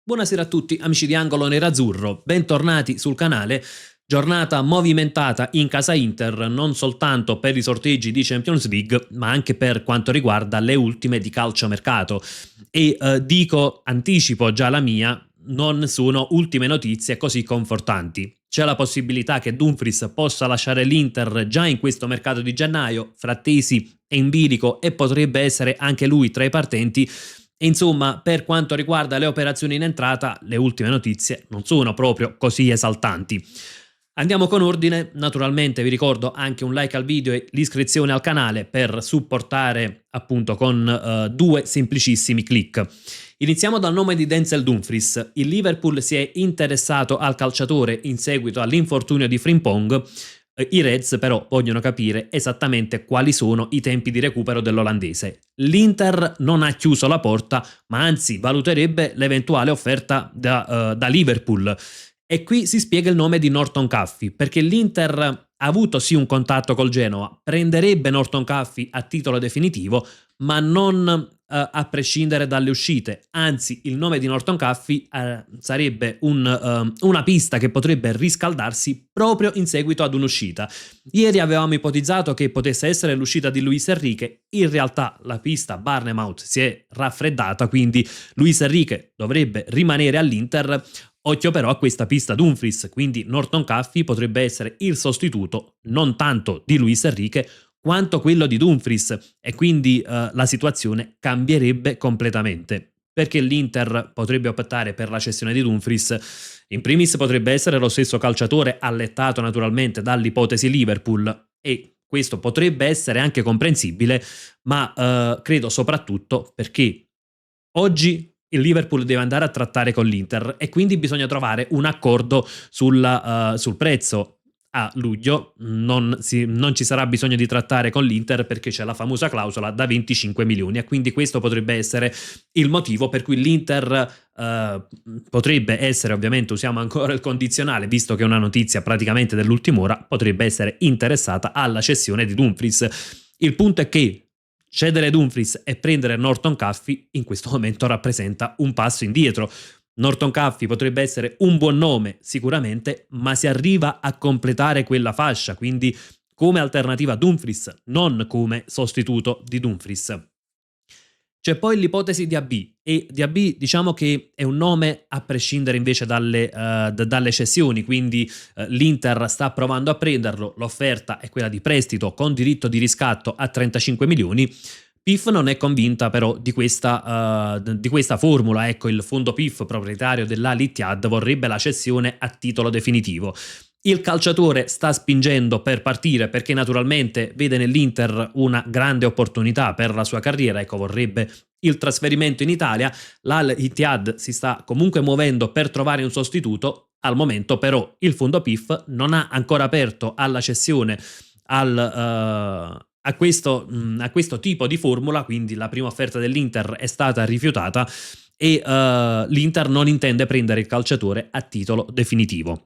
Buonasera a tutti amici di Angolo Nerazzurro, bentornati sul canale. Giornata movimentata in casa Inter non soltanto per i sorteggi di Champions League ma anche per quanto riguarda le ultime di calciomercato e anticipo già la mia, non sono ultime notizie così confortanti. C'è la possibilità che Dumfries possa lasciare l'Inter già in questo mercato di gennaio, Frattesi è in bilico e potrebbe essere anche lui tra i partenti. Insomma, per quanto riguarda le operazioni in entrata, le ultime notizie non sono proprio così esaltanti. Andiamo con ordine, naturalmente vi ricordo anche un like al video e l'iscrizione al canale per supportare appunto con due semplicissimi click. Iniziamo dal nome di Denzel Dumfries. Il Liverpool si è interessato al calciatore in seguito all'infortunio di Frimpong. I Reds però vogliono capire esattamente quali sono i tempi di recupero dell'olandese. L'Inter non ha chiuso la porta, ma anzi valuterebbe l'eventuale offerta da Liverpool. E qui si spiega il nome di Norton Caffey, perché l'Inter ha avuto sì un contatto col Genoa, prenderebbe Norton Caffey a titolo definitivo, ma non a prescindere dalle uscite. Anzi, il nome di Norton Caffey sarebbe una pista che potrebbe riscaldarsi proprio in seguito ad un'uscita. Ieri avevamo ipotizzato che potesse essere l'uscita di Luis Enrique, in realtà la pista Bournemouth si è raffreddata, quindi Luis Enrique dovrebbe rimanere all'Inter. Occhio però a questa pista Dumfries, quindi Norton Caffey potrebbe essere il sostituto non tanto di Luis Enrique quanto quello di Dumfries e quindi la situazione cambierebbe completamente, perché l'Inter potrebbe optare per la cessione di Dumfries. In primis potrebbe essere lo stesso calciatore allettato naturalmente dall'ipotesi Liverpool e questo potrebbe essere anche comprensibile, ma credo soprattutto perché oggi il Liverpool deve andare a trattare con l'Inter e quindi bisogna trovare un accordo sul prezzo. A luglio non ci sarà bisogno di trattare con l'Inter perché c'è la famosa clausola da 25 milioni e quindi questo potrebbe essere il motivo per cui l'Inter potrebbe essere, ovviamente usiamo ancora il condizionale visto che è una notizia praticamente dell'ultima ora, potrebbe essere interessata alla cessione di Dumfries. Il punto è che cedere Dumfries e prendere Norton Caffey in questo momento rappresenta un passo indietro. Norton Caffey potrebbe essere un buon nome sicuramente, ma si arriva a completare quella fascia, quindi come alternativa a Dumfries, non come sostituto di Dumfries. C'è poi l'ipotesi di AB e di AB diciamo che è un nome a prescindere invece dalle cessioni, quindi l'Inter sta provando a prenderlo, l'offerta è quella di prestito con diritto di riscatto a 35 milioni. PIF non è convinta però di questa formula, ecco il fondo PIF proprietario dell'Al Ittihad vorrebbe la cessione a titolo definitivo. Il calciatore sta spingendo per partire perché naturalmente vede nell'Inter una grande opportunità per la sua carriera, ecco vorrebbe il trasferimento in Italia, l'Al Ittihad si sta comunque muovendo per trovare un sostituto, al momento però il fondo PIF non ha ancora aperto alla cessione a questo tipo di formula, quindi la prima offerta dell'Inter è stata rifiutata e l'Inter non intende prendere il calciatore a titolo definitivo.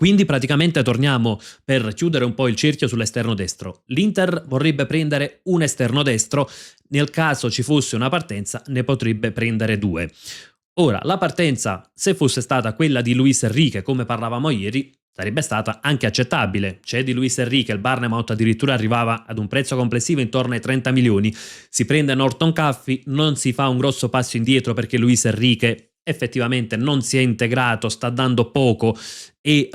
Quindi praticamente torniamo per chiudere un po' il cerchio sull'esterno destro. L'Inter vorrebbe prendere un esterno destro, nel caso ci fosse una partenza ne potrebbe prendere due. Ora, la partenza, se fosse stata quella di Luis Enrique, come parlavamo ieri, sarebbe stata anche accettabile. C'è di Luis Enrique, il Bournemouth addirittura arrivava ad un prezzo complessivo intorno ai 30 milioni. Si prende Norton Caffey, non si fa un grosso passo indietro perché Luis Enrique effettivamente non si è integrato, sta dando poco e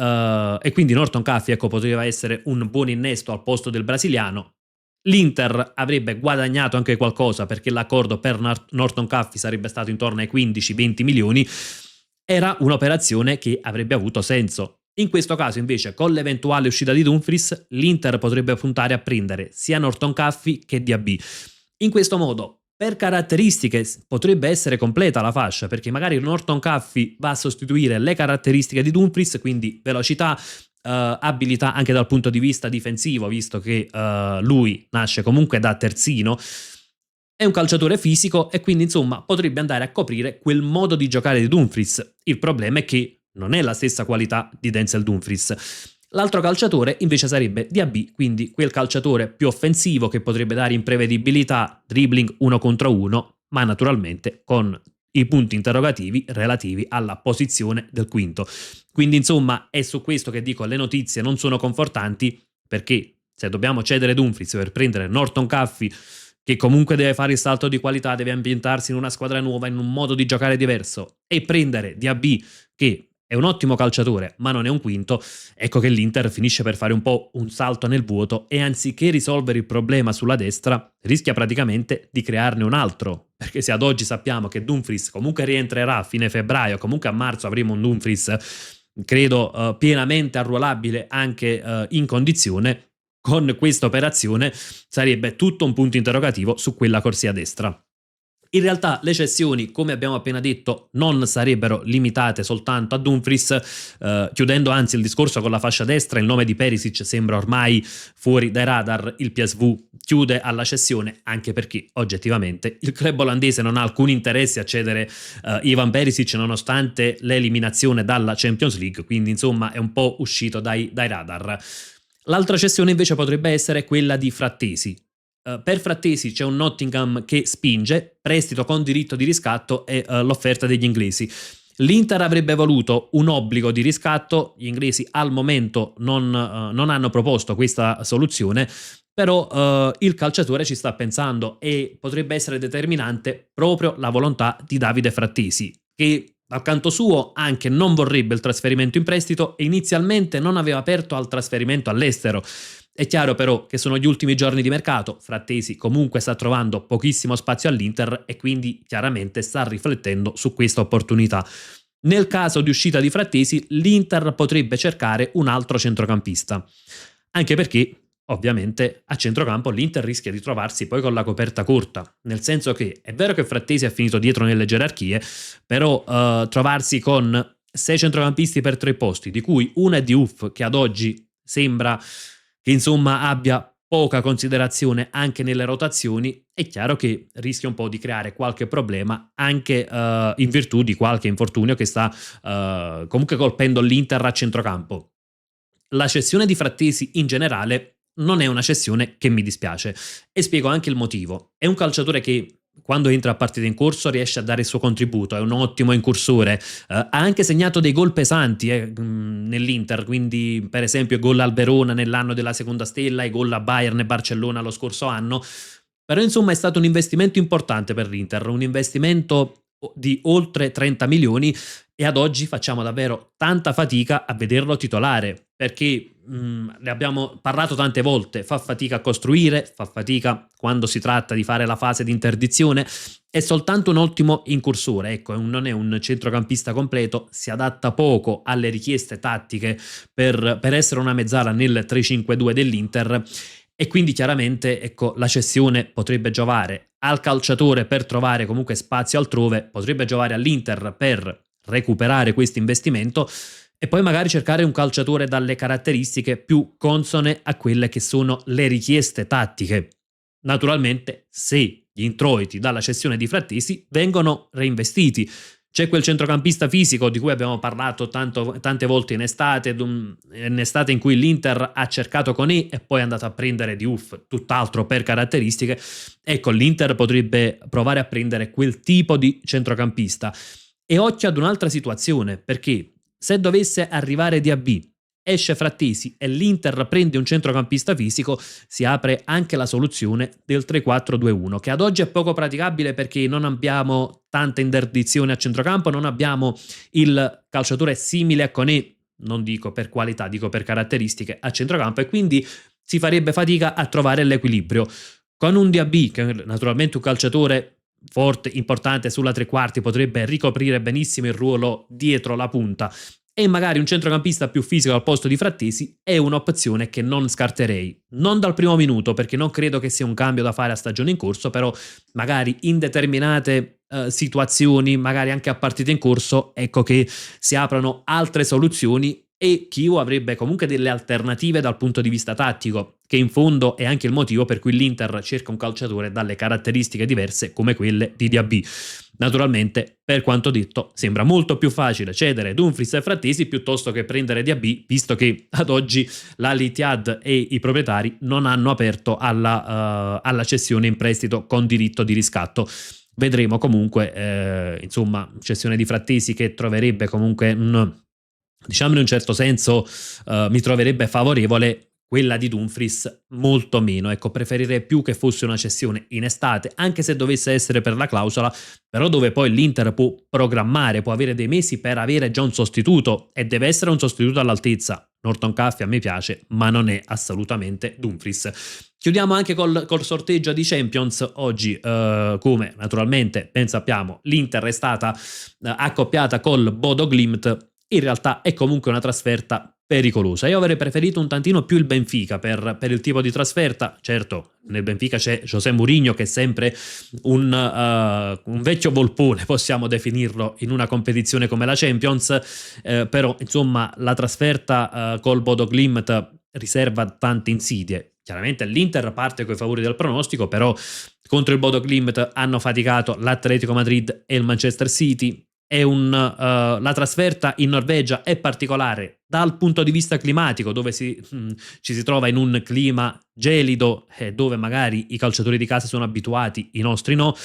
quindi Norton Caffey ecco, poteva essere un buon innesto al posto del brasiliano. L'Inter avrebbe guadagnato anche qualcosa perché l'accordo per Norton Caffey sarebbe stato intorno ai 15-20 milioni. Era un'operazione che avrebbe avuto senso. In questo caso invece con l'eventuale uscita di Dumfries l'Inter potrebbe puntare a prendere sia Norton Caffey che Diaby. In questo modo per caratteristiche potrebbe essere completa la fascia perché magari Norton Caffey va a sostituire le caratteristiche di Dumfries, quindi velocità, abilità anche dal punto di vista difensivo visto che lui nasce comunque da terzino, è un calciatore fisico e quindi insomma potrebbe andare a coprire quel modo di giocare di Dumfries. Il problema è che non è la stessa qualità di Denzel Dumfries. L'altro calciatore invece sarebbe Diaby, quindi quel calciatore più offensivo che potrebbe dare imprevedibilità, dribbling 1 contro 1, ma naturalmente con i punti interrogativi relativi alla posizione del quinto. Quindi insomma è su questo che dico le notizie non sono confortanti, perché se dobbiamo cedere Dumfries per prendere Norton Caffey, che comunque deve fare il salto di qualità, deve ambientarsi in una squadra nuova, in un modo di giocare diverso, e prendere Diaby, che è un ottimo calciatore ma non è un quinto, ecco che l'Inter finisce per fare un po' un salto nel vuoto e anziché risolvere il problema sulla destra rischia praticamente di crearne un altro, perché se ad oggi sappiamo che Dumfries comunque rientrerà a fine febbraio, comunque a marzo avremo un Dumfries credo pienamente arruolabile anche in condizione, con questa operazione sarebbe tutto un punto interrogativo su quella corsia destra. In realtà le cessioni, come abbiamo appena detto, non sarebbero limitate soltanto a Dumfries, chiudendo anzi il discorso con la fascia destra, il nome di Perisic sembra ormai fuori dai radar, il PSV chiude alla cessione, anche perché oggettivamente il club olandese non ha alcun interesse a cedere Ivan Perisic nonostante l'eliminazione dalla Champions League, quindi insomma è un po' uscito dai radar. L'altra cessione invece potrebbe essere quella di Frattesi. Per Frattesi c'è un Nottingham che spinge, prestito con diritto di riscatto e l'offerta degli inglesi. L'Inter avrebbe voluto un obbligo di riscatto, gli inglesi al momento non hanno proposto questa soluzione, però il calciatore ci sta pensando e potrebbe essere determinante proprio la volontà di Davide Frattesi, che dal canto suo anche non vorrebbe il trasferimento in prestito e inizialmente non aveva aperto al trasferimento all'estero. È chiaro però che sono gli ultimi giorni di mercato, Frattesi comunque sta trovando pochissimo spazio all'Inter e quindi chiaramente sta riflettendo su questa opportunità. Nel caso di uscita di Frattesi, l'Inter potrebbe cercare un altro centrocampista, anche perché ovviamente a centrocampo l'Inter rischia di trovarsi poi con la coperta corta, nel senso che è vero che Frattesi è finito dietro nelle gerarchie, però trovarsi con 6 centrocampisti per 3 posti, di cui uno è Diouf, che ad oggi sembra che insomma abbia poca considerazione anche nelle rotazioni, è chiaro che rischia un po' di creare qualche problema anche in virtù di qualche infortunio che sta comunque colpendo l'Inter a centrocampo. La cessione di Frattesi in generale non è una cessione che mi dispiace e spiego anche il motivo. È un calciatore che quando entra a partita in corso riesce a dare il suo contributo, è un ottimo incursore, ha anche segnato dei gol pesanti nell'Inter, quindi per esempio gol al Verona nell'anno della seconda stella e gol a Bayern e Barcellona lo scorso anno, però insomma è stato un investimento importante per l'Inter, un investimento di oltre 30 milioni e ad oggi facciamo davvero tanta fatica a vederlo titolare, perché ne abbiamo parlato tante volte, fa fatica a costruire, fa fatica quando si tratta di fare la fase di interdizione, è soltanto un ottimo incursore, ecco, non è un centrocampista completo, si adatta poco alle richieste tattiche per essere una mezzala nel 3-5-2 dell'Inter e quindi chiaramente ecco, la cessione potrebbe giovare al calciatore per trovare comunque spazio altrove, potrebbe giovare all'Inter per recuperare questo investimento e poi magari cercare un calciatore dalle caratteristiche più consone a quelle che sono le richieste tattiche. Naturalmente, se gli introiti dalla cessione di Frattesi vengono reinvestiti. C'è quel centrocampista fisico di cui abbiamo parlato tante volte in estate in cui l'Inter ha cercato Koné e poi è andato a prendere Diouf, tutt'altro per caratteristiche. Ecco, l'Inter potrebbe provare a prendere quel tipo di centrocampista. E occhio ad un'altra situazione, perché se dovesse arrivare Diaby, esce Frattesi e l'Inter prende un centrocampista fisico, si apre anche la soluzione del 3-4-2-1, che ad oggi è poco praticabile perché non abbiamo tanta interdizione a centrocampo, non abbiamo il calciatore simile a Koné, non dico per qualità, dico per caratteristiche, a centrocampo e quindi si farebbe fatica a trovare l'equilibrio. Con un Diaby, che è naturalmente un calciatore forte, importante sulla tre quarti, potrebbe ricoprire benissimo il ruolo dietro la punta e magari un centrocampista più fisico al posto di Frattesi è un'opzione che non scarterei. Non dal primo minuto perché non credo che sia un cambio da fare a stagione in corso, però magari in determinate situazioni, magari anche a partita in corso, ecco che si aprono altre soluzioni e Chio avrebbe comunque delle alternative dal punto di vista tattico, che in fondo è anche il motivo per cui l'Inter cerca un calciatore dalle caratteristiche diverse come quelle di Diaby. Naturalmente, per quanto detto, sembra molto più facile cedere Dumfries e Frattesi piuttosto che prendere Diaby, visto che ad oggi l'Al-Ittihad e i proprietari non hanno aperto alla cessione in prestito con diritto di riscatto. vedremo comunque, insomma, cessione di Frattesi che troverebbe comunque diciamo in un certo senso mi troverebbe favorevole, quella di Dumfries molto meno. Ecco, preferirei più che fosse una cessione in estate, anche se dovesse essere per la clausola, però dove poi l'Inter può programmare, può avere dei mesi per avere già un sostituto e deve essere un sostituto all'altezza. Norton Caffey a me piace, ma non è assolutamente Dumfries. Chiudiamo anche col sorteggio di Champions. Oggi, come naturalmente ben sappiamo, l'Inter è stata accoppiata col Bodo Glimt. In realtà è comunque una trasferta pericolosa. Io avrei preferito un tantino più il Benfica per il tipo di trasferta. Certo, nel Benfica c'è José Mourinho che è sempre un vecchio volpone, possiamo definirlo, in una competizione come la Champions, però insomma la trasferta col Bodo Glimt riserva tante insidie. Chiaramente l'Inter parte con i favori del pronostico, però contro il Bodo Glimt hanno faticato l'Atletico Madrid e il Manchester City. La trasferta in Norvegia è particolare dal punto di vista climatico, dove ci si trova in un clima gelido, dove magari i calciatori di casa sono abituati, i nostri no.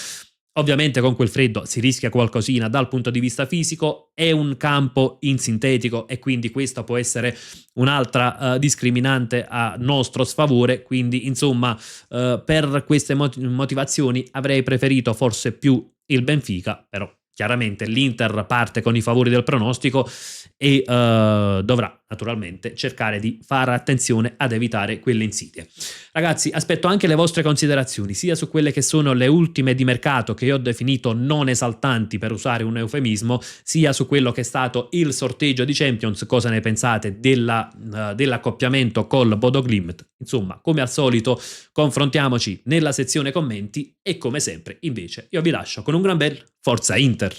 Ovviamente con quel freddo si rischia qualcosina dal punto di vista fisico, è un campo in sintetico e quindi questa può essere un'altra discriminante a nostro sfavore, quindi insomma per queste motivazioni avrei preferito forse più il Benfica, però chiaramente l'Inter parte con i favori del pronostico e dovrà naturalmente cercare di fare attenzione ad evitare quelle insidie. Ragazzi, aspetto anche le vostre considerazioni, sia su quelle che sono le ultime di mercato che io ho definito non esaltanti, per usare un eufemismo, sia su quello che è stato il sorteggio di Champions, cosa ne pensate dell'accoppiamento col Bodo Glimt. Insomma, come al solito, confrontiamoci nella sezione commenti e come sempre, invece, io vi lascio con un gran bel Forza Inter!